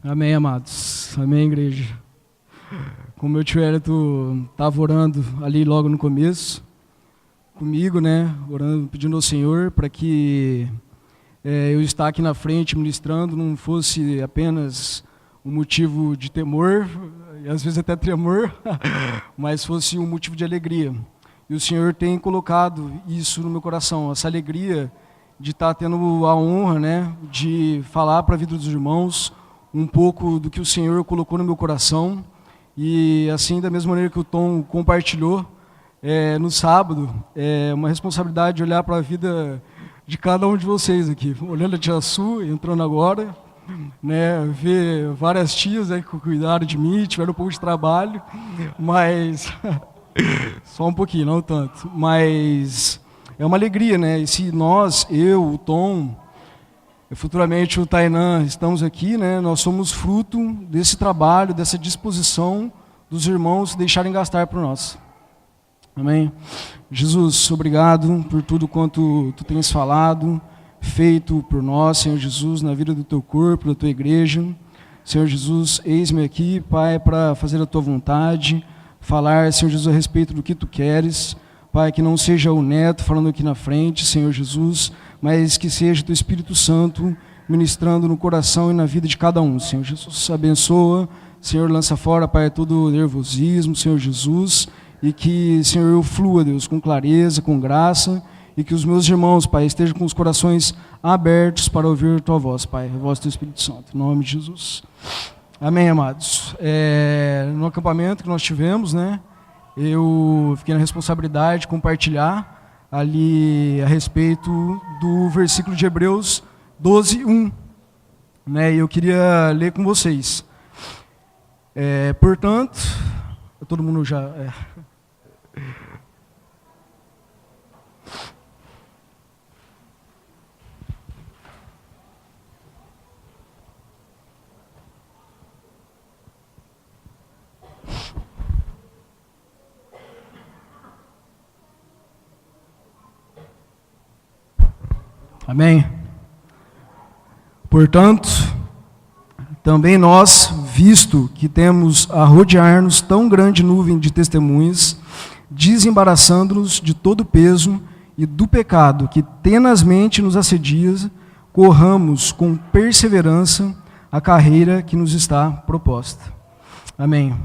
Amém, amados. Amém, igreja. Como meu tio Hélito estava orando ali logo no começo, comigo, né, orando, pedindo ao Senhor para que eu estar aqui na frente ministrando não fosse apenas um motivo de temor, e às vezes até tremor, mas fosse um motivo de alegria. E o Senhor tem colocado isso no meu coração, essa alegria de estar tendo a honra, né, de falar para a vida dos irmãos um pouco do que o Senhor colocou no meu coração. E assim, da mesma maneira que o Tom compartilhou no sábado, é uma responsabilidade de olhar para a vida de cada um de vocês aqui. Olhando a tia Su, entrando agora, né, ver várias tias que cuidaram de mim, tiveram um pouco de trabalho, mas só um pouquinho, não tanto. Mas é uma alegria, né? E se nós, eu, o Tom, futuramente o Tainan, estamos aqui, né? Nós somos fruto desse trabalho, dessa disposição dos irmãos deixarem gastar por nós. Amém? Jesus, obrigado por tudo quanto tu tens falado, feito por nós, Senhor Jesus, na vida do teu corpo, da tua igreja. Senhor Jesus, eis-me aqui, Pai, para fazer a tua vontade, falar, Senhor Jesus, a respeito do que tu queres. Pai, que não seja o neto falando aqui na frente, Senhor Jesus, mas que seja o teu Espírito Santo ministrando no coração e na vida de cada um. Senhor Jesus, abençoa, Senhor, lança fora, Pai, todo nervosismo, Senhor Jesus, e que, Senhor, eu flua, Deus, com clareza, com graça, e que os meus irmãos, Pai, estejam com os corações abertos para ouvir a tua voz, Pai, a voz do teu Espírito Santo, em nome de Jesus. Amém, amados. No acampamento que nós tivemos, né, eu fiquei na responsabilidade de compartilhar ali a respeito do versículo de Hebreus 12:1, né? E eu queria ler com vocês. Portanto, todo mundo já... Amém? Portanto, também nós, visto que temos a rodear-nos tão grande nuvem de testemunhas, desembaraçando-nos de todo o peso e do pecado que tenazmente nos assedia, corramos com perseverança a carreira que nos está proposta. Amém.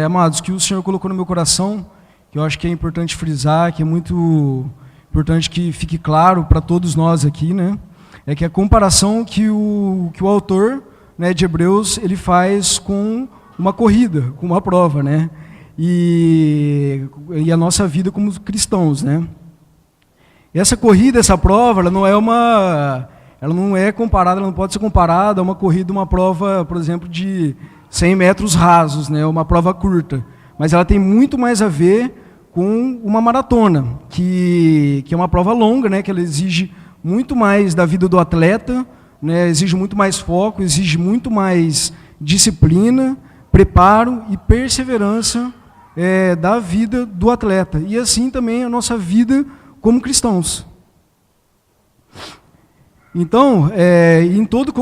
Amados, que o Senhor colocou no meu coração, que eu acho que é importante frisar, que é muito importante que fique claro para todos nós aqui, né? É que a comparação que o autor, né, de Hebreus ele faz com uma corrida, com uma prova, né? E a nossa vida como cristãos, né? E essa corrida, essa prova, ela não é comparada, ela não pode ser comparada a uma corrida, uma prova, por exemplo, de 100 metros rasos, né? Uma prova curta. Mas ela tem muito mais a ver com uma maratona, que é uma prova longa, né, que ela exige muito mais da vida do atleta, né, exige muito mais foco, exige muito mais disciplina, preparo e perseverança da vida do atleta. E assim também a nossa vida como cristãos. Então, em todo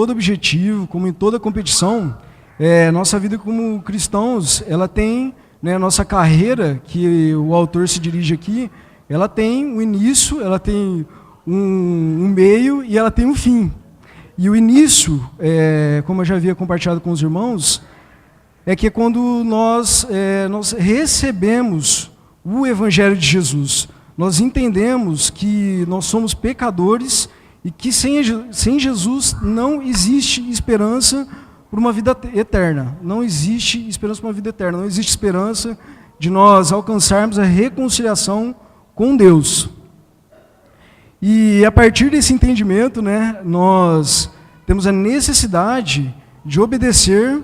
objetivo, como em toda competição, nossa vida como cristãos, ela tem... Né, a nossa carreira, que o autor se dirige aqui, ela tem um início, ela tem um meio e ela tem um fim. E o início, como eu já havia compartilhado com os irmãos, é que é quando nós recebemos o Evangelho de Jesus. Nós entendemos que nós somos pecadores e que sem Jesus não existe esperança por uma vida eterna. Não existe esperança para uma vida eterna. Não existe esperança de nós alcançarmos a reconciliação com Deus. E a partir desse entendimento, né, nós temos a necessidade de obedecer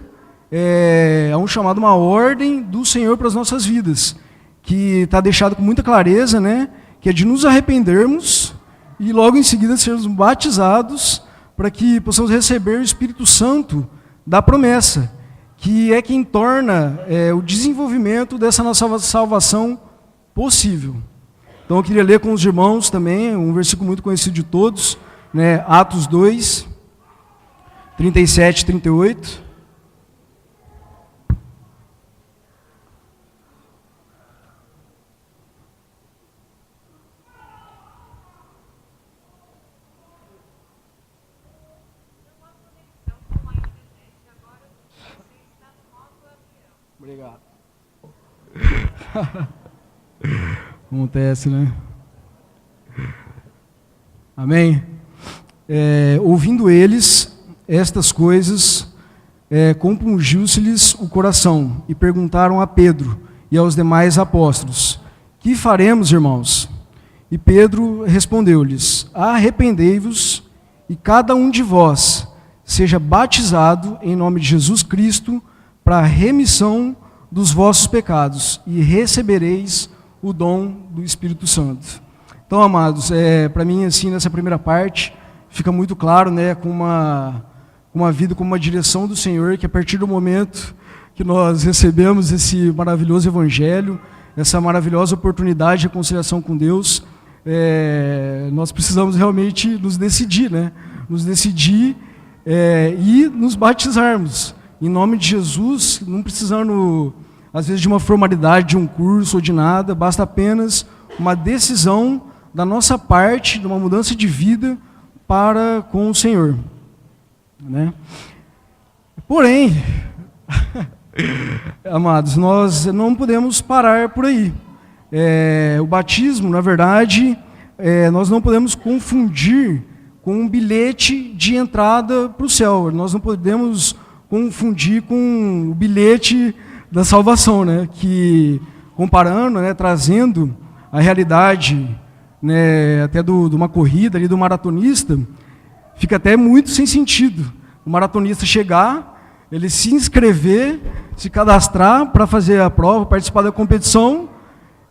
a um chamado, uma ordem do Senhor para as nossas vidas, que está deixado com muita clareza, né, que é de nos arrependermos e logo em seguida sermos batizados para que possamos receber o Espírito Santo da promessa, que é quem torna o desenvolvimento dessa nossa salvação possível. Então eu queria ler com os irmãos também, um versículo muito conhecido de todos, né, Atos 2, 37 e 38. Obrigado. Acontece, né? Amém? Ouvindo eles estas coisas, compungiu-se-lhes o coração e perguntaram a Pedro e aos demais apóstolos: que faremos, irmãos? E Pedro respondeu-lhes: arrependei-vos e cada um de vós seja batizado em nome de Jesus Cristo para a remissão dos vossos pecados e recebereis o dom do Espírito Santo. Então, amados, para mim, assim, nessa primeira parte, fica muito claro, né, com uma vida, com uma direção do Senhor, que a partir do momento que nós recebemos esse maravilhoso Evangelho, essa maravilhosa oportunidade de reconciliação com Deus, nós precisamos realmente nos decidir, né, e nos batizarmos. Em nome de Jesus, não precisando, às vezes, de uma formalidade, de um curso ou de nada, basta apenas uma decisão da nossa parte, de uma mudança de vida para com o Senhor. Né? Porém, amados, nós não podemos parar por aí. O batismo, na verdade, nós não podemos confundir com um bilhete de entrada para o céu. Nós não podemos confundir com o bilhete da salvação, né? Que, comparando, né, trazendo a realidade, né, até de uma corrida, ali, do maratonista, fica até muito sem sentido. O maratonista chegar, ele se inscrever, se cadastrar para fazer a prova, participar da competição,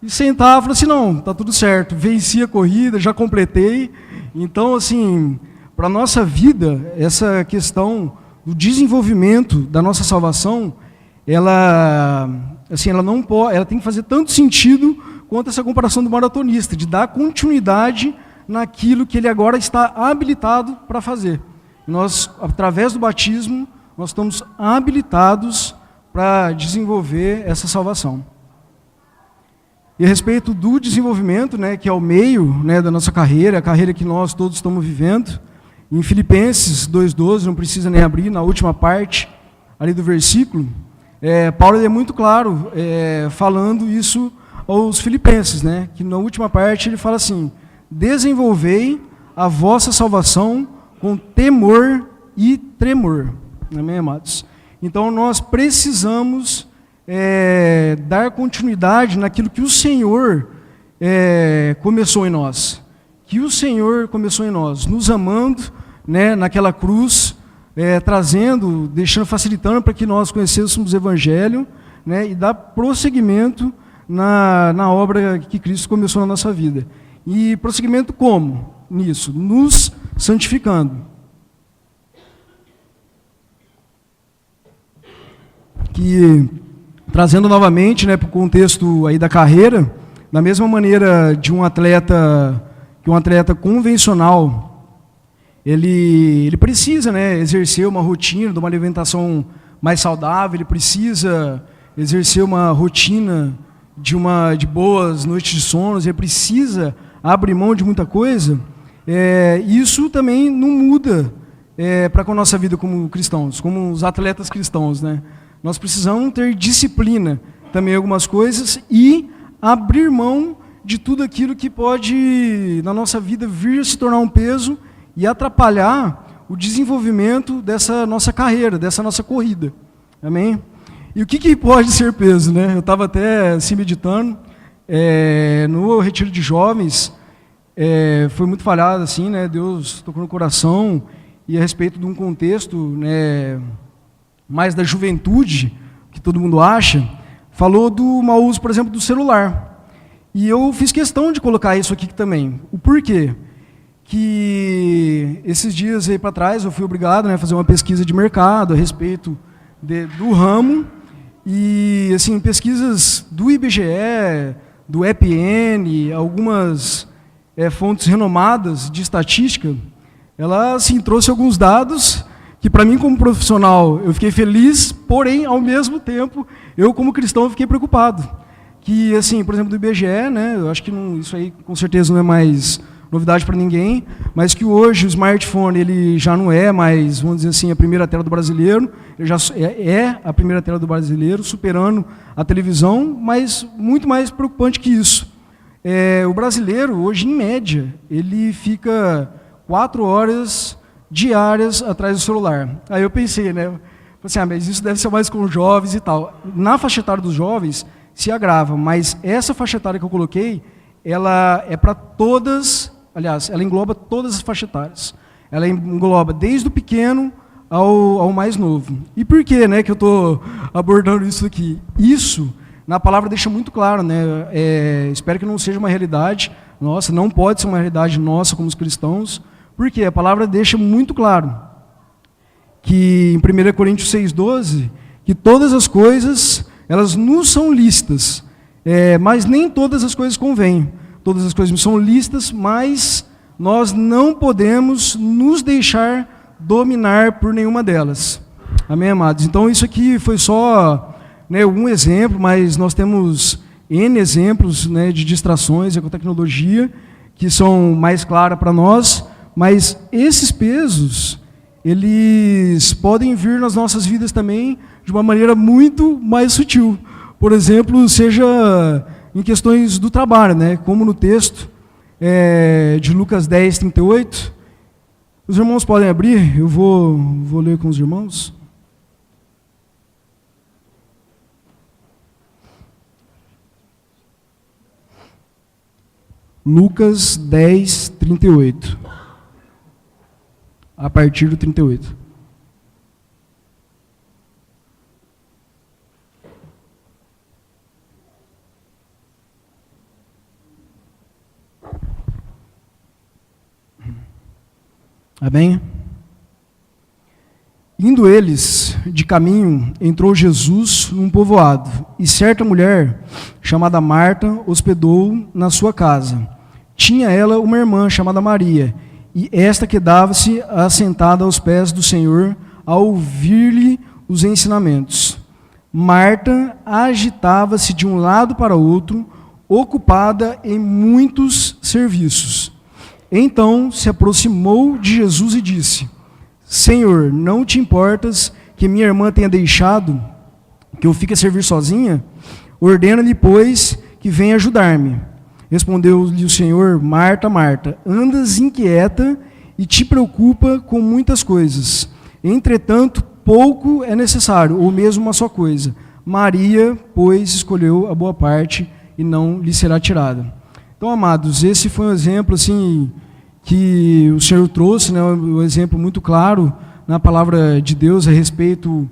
e sentar e falar assim: não, está tudo certo, venci a corrida, já completei. Então, assim, para a nossa vida, essa questão do desenvolvimento da nossa salvação, ela não pode, ela tem que fazer tanto sentido quanto essa comparação do maratonista, de dar continuidade naquilo que ele agora está habilitado para fazer. Nós, através do batismo, nós estamos habilitados para desenvolver essa salvação. E a respeito do desenvolvimento, né, que é o meio, né, da nossa carreira, a carreira que nós todos estamos vivendo, em Filipenses 2,12, não precisa nem abrir, na última parte ali do versículo, Paulo é muito claro falando isso aos filipenses, né, que na última parte ele fala assim: desenvolvei a vossa salvação com temor e tremor. Amém, amados? Então nós precisamos dar continuidade naquilo que o Senhor começou em nós. Que o Senhor começou em nós, nos amando, né, naquela cruz, trazendo, facilitando para que nós conhecêssemos o Evangelho, né, e dar prosseguimento na obra que Cristo começou na nossa vida. E prosseguimento como? Nisso, nos santificando. Que, trazendo novamente, né, para o contexto aí da carreira, da mesma maneira de um atleta convencional, ele precisa, né, exercer uma rotina de uma alimentação mais saudável, ele precisa exercer uma rotina de boas noites de sono, ele precisa abrir mão de muita coisa. Isso também não muda para com a nossa vida como cristãos, como os atletas cristãos, né? Nós precisamos ter disciplina também em algumas coisas e abrir mão de tudo aquilo que pode, na nossa vida, vir a se tornar um peso e atrapalhar o desenvolvimento dessa nossa carreira, dessa nossa corrida. Amém? E o que pode ser peso, né? Eu estava até assim meditando, no retiro de jovens, foi muito falhado assim, né? Deus tocou no coração, e a respeito de um contexto, né, mais da juventude, que todo mundo acha, falou do mau uso, por exemplo, do celular. E eu fiz questão de colocar isso aqui também. O porquê? Que esses dias aí para trás eu fui obrigado, né, a fazer uma pesquisa de mercado a respeito do ramo, e assim, pesquisas do IBGE, do EPN, algumas fontes renomadas de estatística, ela assim, trouxe alguns dados que para mim como profissional eu fiquei feliz, porém, ao mesmo tempo, eu como cristão fiquei preocupado. Que, assim, por exemplo, do IBGE, né, eu acho que não, isso aí com certeza não é mais novidade para ninguém, mas que hoje o smartphone ele já não é mais, vamos dizer assim, a primeira tela do brasileiro, ele já é a primeira tela do brasileiro, superando a televisão, mas muito mais preocupante que isso. O brasileiro, hoje, em média, ele fica 4 horas diárias atrás do celular. Aí eu pensei, né, assim, mas isso deve ser mais com jovens e tal. Na faixa etária dos jovens, se agrava, mas essa faixa etária que eu coloquei, ela é para todas. Aliás, ela engloba todas as faixas etárias. Ela engloba desde o pequeno ao mais novo. E por que, né, que eu estou abordando isso aqui? Isso, na palavra, deixa muito claro, né? Espero que não seja uma realidade nossa, não pode ser uma realidade nossa como os cristãos, porque a palavra deixa muito claro que em 1 Coríntios 6,12, que todas as coisas, elas nos são lícitas, mas nem todas as coisas convêm. Todas as coisas são lícitas, mas nós não podemos nos deixar dominar por nenhuma delas. Amém, amados? Então, isso aqui foi só, né, um exemplo, mas nós temos N exemplos, né, de distrações com a tecnologia que são mais claras para nós, mas esses pesos, eles podem vir nas nossas vidas também de uma maneira muito mais sutil. Por exemplo, seja em questões do trabalho, né? Como no texto de Lucas 10, 38. Os irmãos podem abrir, eu vou ler com os irmãos. Lucas 10, 38. A partir do 38. Amém? Indo eles de caminho, entrou Jesus num povoado, e certa mulher, chamada Marta, hospedou na sua casa. Tinha ela uma irmã chamada Maria, e esta quedava-se assentada aos pés do Senhor, a ouvir-lhe os ensinamentos. Marta agitava-se de um lado para outro, ocupada em muitos serviços. Então se aproximou de Jesus e disse: Senhor, não te importas que minha irmã tenha deixado que eu fique a servir sozinha? Ordena-lhe, pois, que venha ajudar-me. Respondeu-lhe o Senhor: Marta, Marta, andas inquieta e te preocupa com muitas coisas. Entretanto, pouco é necessário, ou mesmo uma só coisa. Maria, pois, escolheu a boa parte e não lhe será tirada. Então, amados, esse foi um exemplo assim que o Senhor trouxe, né, um exemplo muito claro na palavra de Deus a respeito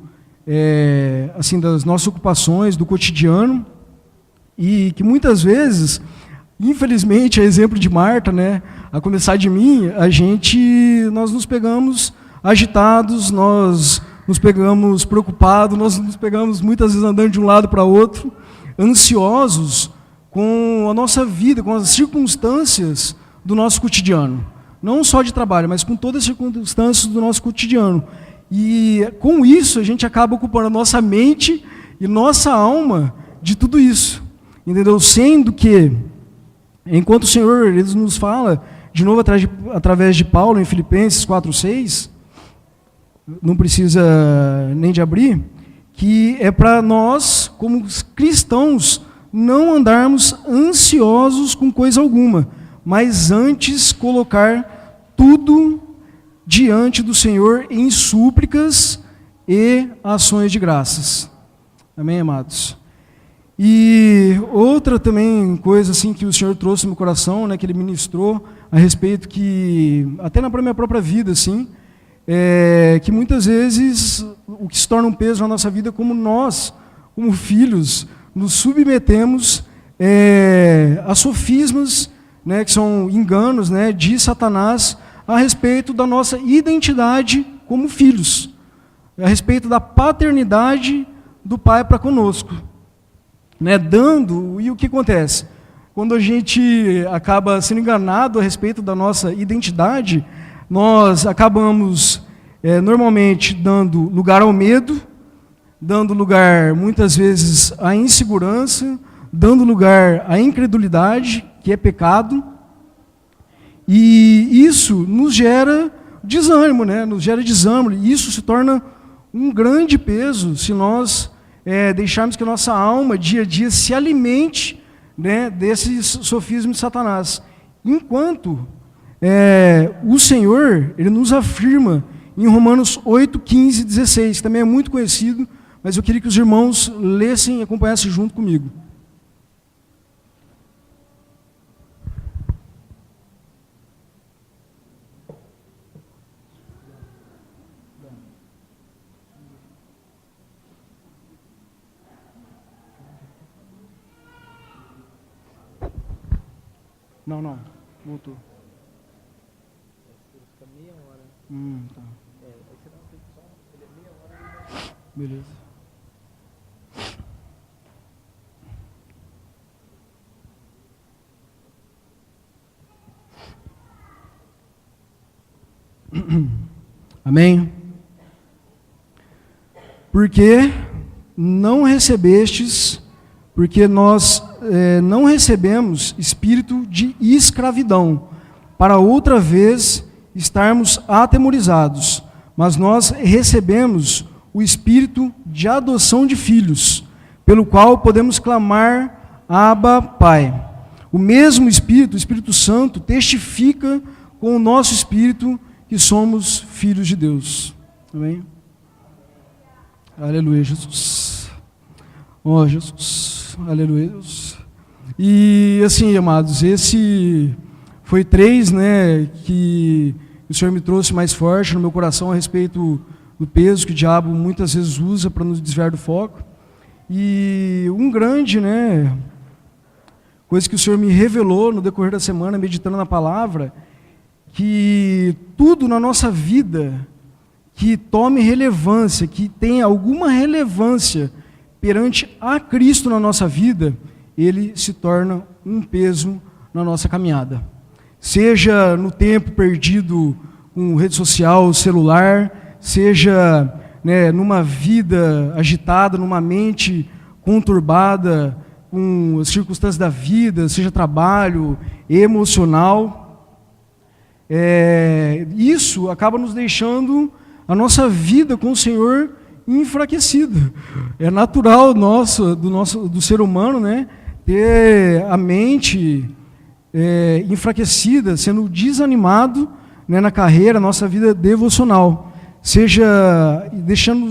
assim das nossas ocupações, do cotidiano, e que muitas vezes, infelizmente, é exemplo de Marta, né, a começar de mim, nós nos pegamos agitados, nós nos pegamos preocupados, nós nos pegamos muitas vezes andando de um lado para outro, ansiosos com a nossa vida, com as circunstâncias do nosso cotidiano. Não só de trabalho, mas com todas as circunstâncias do nosso cotidiano. E com isso a gente acaba ocupando a nossa mente e nossa alma de tudo isso. Entendeu? Sendo que, enquanto o Senhor ele nos fala, de novo através de Paulo, em Filipenses 4:6, não precisa nem de abrir, que é para nós, como cristãos, não andarmos ansiosos com coisa alguma, mas antes colocar tudo diante do Senhor em súplicas e ações de graças. Amém, amados? E outra também coisa assim que o Senhor trouxe no meu coração, né, que Ele ministrou a respeito que, até na minha própria vida, assim, que muitas vezes o que se torna um peso na nossa vida, como nós, como filhos, nos submetemos a sofismas, né, que são enganos, né, de Satanás a respeito da nossa identidade como filhos, a respeito da paternidade do Pai para conosco, né, e o que acontece? Quando a gente acaba sendo enganado a respeito da nossa identidade, nós acabamos normalmente dando lugar ao medo, dando lugar, muitas vezes, à insegurança, dando lugar à incredulidade, que é pecado. E isso nos gera desânimo, né? Nos gera desânimo. E isso se torna um grande peso se nós deixarmos que a nossa alma, dia a dia, se alimente, né, desse sofisma de Satanás. Enquanto o Senhor, Ele nos afirma em Romanos 8, 15 e 16, que também é muito conhecido, mas eu queria que os irmãos lessem e acompanhassem junto comigo. Não, voltou. Fica meia hora. Tá. Aí você dá um tempo só, ele é meia hora. Beleza. Amém? Porque nós não recebemos espírito de escravidão, para outra vez estarmos atemorizados, mas nós recebemos o espírito de adoção de filhos, pelo qual podemos clamar, Abba, Pai. O mesmo Espírito, o Espírito Santo, testifica com o nosso espírito que somos filhos de Deus. Amém? Aleluia, Jesus. Oh, Jesus. Aleluia, Deus. E assim, amados, esse foi 3, né, que o Senhor me trouxe mais forte no meu coração a respeito do peso que o diabo muitas vezes usa para nos desviar do foco. E um grande, né, coisa que o Senhor me revelou no decorrer da semana, meditando na palavra, que tudo na nossa vida que tome relevância, que tenha alguma relevância perante a Cristo na nossa vida, ele se torna um peso na nossa caminhada. Seja no tempo perdido com rede social, celular, seja, né, numa vida agitada, numa mente conturbada, com as circunstâncias da vida, seja trabalho, emocional. Isso acaba nos deixando a nossa vida com o Senhor enfraquecida. É natural do ser humano, né, ter a mente enfraquecida, sendo desanimado, né, na carreira, nossa vida devocional, seja deixando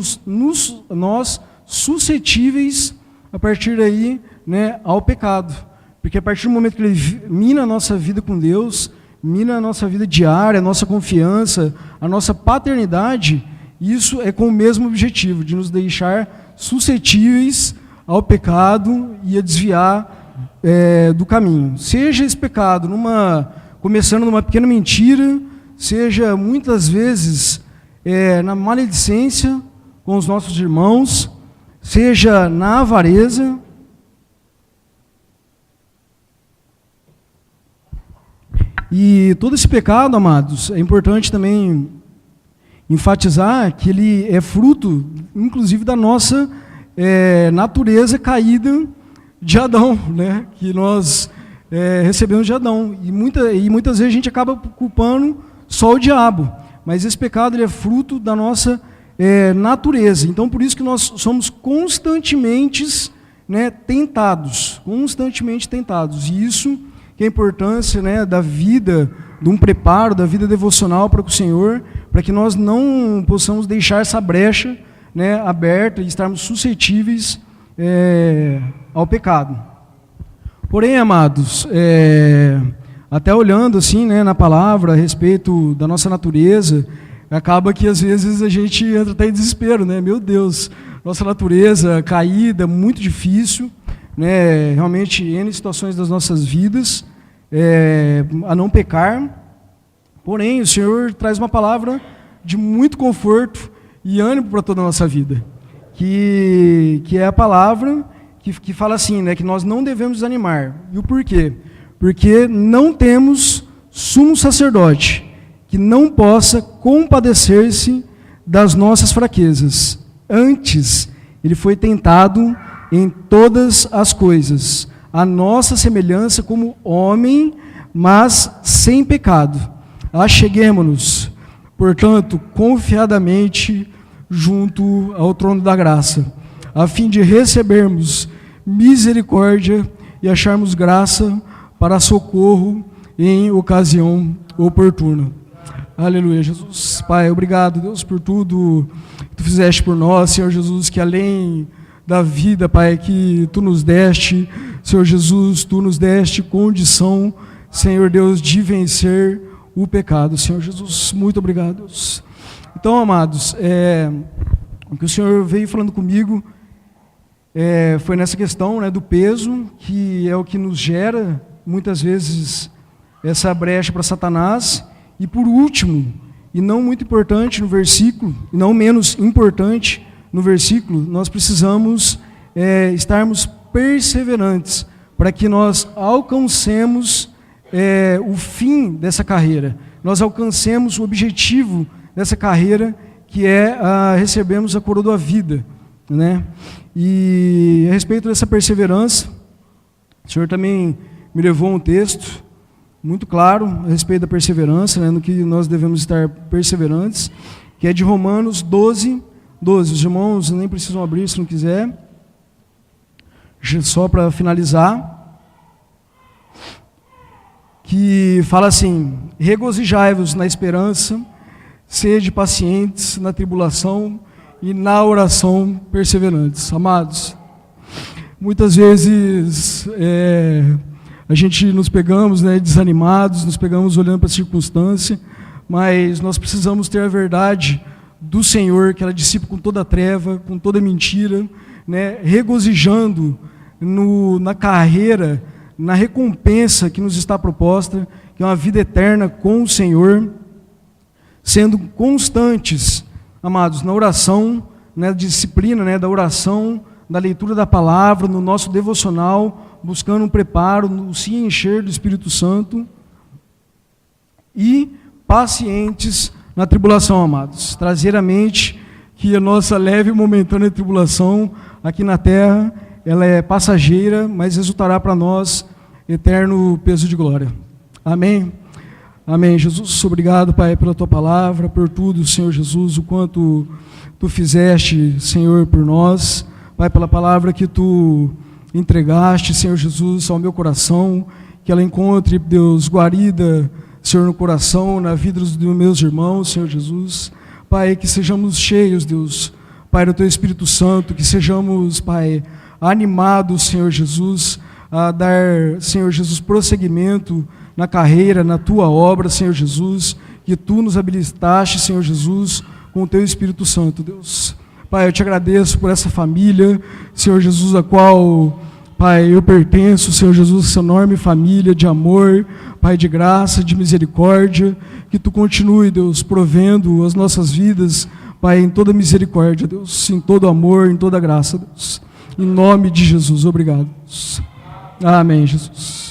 nós suscetíveis a partir daí, né, ao pecado, porque a partir do momento que ele mina a nossa vida com Deus, mina a nossa vida diária, a nossa confiança, a nossa paternidade, isso é com o mesmo objetivo, de nos deixar suscetíveis ao pecado e a desviar do caminho. Seja esse pecado começando numa pequena mentira, seja muitas vezes na maledicência com os nossos irmãos, seja na avareza. E todo esse pecado, amados, é importante também enfatizar que ele é fruto, inclusive, da nossa natureza caída de Adão, né? Que nós recebemos de Adão. E muitas vezes a gente acaba culpando só o diabo. Mas esse pecado ele é fruto da nossa natureza. Então, por isso que nós somos constantemente, né, tentados. Constantemente tentados. E isso que é a importância, né, da vida, de um preparo, da vida devocional para com o Senhor, para que nós não possamos deixar essa brecha, né, aberta e estarmos suscetíveis ao pecado. Porém, amados, até olhando assim, né, na palavra a respeito da nossa natureza, acaba que às vezes a gente entra até em desespero, né? Meu Deus, nossa natureza caída, muito difícil, né? Realmente, N situações das nossas vidas, a não pecar. Porém, o Senhor traz uma palavra de muito conforto e ânimo para toda a nossa vida, que é a palavra que fala assim, né, que nós não devemos desanimar. E o porquê? Porque não temos sumo sacerdote que não possa compadecer-se das nossas fraquezas. Antes, ele foi tentado em todas as coisas, a nossa semelhança como homem, mas sem pecado. Acheguemo-nos, portanto, confiadamente junto ao trono da graça, a fim de recebermos misericórdia e acharmos graça para socorro em ocasião oportuna. Aleluia, Jesus. Pai, obrigado, Deus, por tudo que Tu fizeste por nós, Senhor Jesus, que além da vida, Pai, que Tu nos deste, Senhor Jesus, Tu nos deste condição, Senhor Deus, de vencer o pecado, Senhor Jesus. Muito obrigado, Deus. Então, amados, o que o Senhor veio falando comigo foi nessa questão, né, do peso, que é o que nos gera, muitas vezes, essa brecha para Satanás. E por último, e não muito importante no versículo, e não menos importante no versículo, nós precisamos estarmos perseverantes para que nós alcancemos o fim dessa carreira, nós alcancemos o objetivo dessa carreira, que é recebermos a coroa da vida, né? E a respeito dessa perseverança, o Senhor também me levou a um texto muito claro a respeito da perseverança, né, no que nós devemos estar perseverantes, que é de Romanos 12. Os irmãos nem precisam abrir se não quiser, só para finalizar, que fala assim: regozijai-vos na esperança, sede pacientes na tribulação e na oração perseverantes. Amados, muitas vezes a gente nos pegamos, né, desanimados, nos pegamos olhando para a circunstância, mas nós precisamos ter a verdade do Senhor, que ela dissipa com toda a treva, com toda a mentira, né, regozijando na carreira, na recompensa que nos está proposta, que é uma vida eterna com o Senhor, sendo constantes, amados, na oração, na disciplina, né, da oração, da leitura da palavra, no nosso devocional, buscando um preparo, no se encher do Espírito Santo, e pacientes na tribulação, amados. Trazer à mente que a nossa leve e momentânea tribulação aqui na terra, ela é passageira, mas resultará para nós eterno peso de glória. Amém? Amém, Jesus. Obrigado, Pai, pela Tua palavra, por tudo, Senhor Jesus, o quanto Tu fizeste, Senhor, por nós. Pai, pela palavra que Tu entregaste, Senhor Jesus, ao meu coração, que ela encontre, Deus, guarida, Senhor, no coração, na vida dos meus irmãos, Senhor Jesus. Pai, que sejamos cheios, Deus, Pai, do Teu Espírito Santo, que sejamos, Pai, animados, Senhor Jesus, a dar, Senhor Jesus, prosseguimento na carreira, na Tua obra, Senhor Jesus, que Tu nos habilitaste, Senhor Jesus, com o Teu Espírito Santo, Deus. Pai, eu Te agradeço por essa família, Senhor Jesus, a qual, Pai, eu pertenço, Senhor Jesus, essa enorme família de amor, Pai, de graça, de misericórdia, que Tu continue, Deus, provendo as nossas vidas, Pai, em toda misericórdia, Deus, em todo amor, em toda graça, Deus. Em nome de Jesus, obrigado, Deus. Amém, Jesus.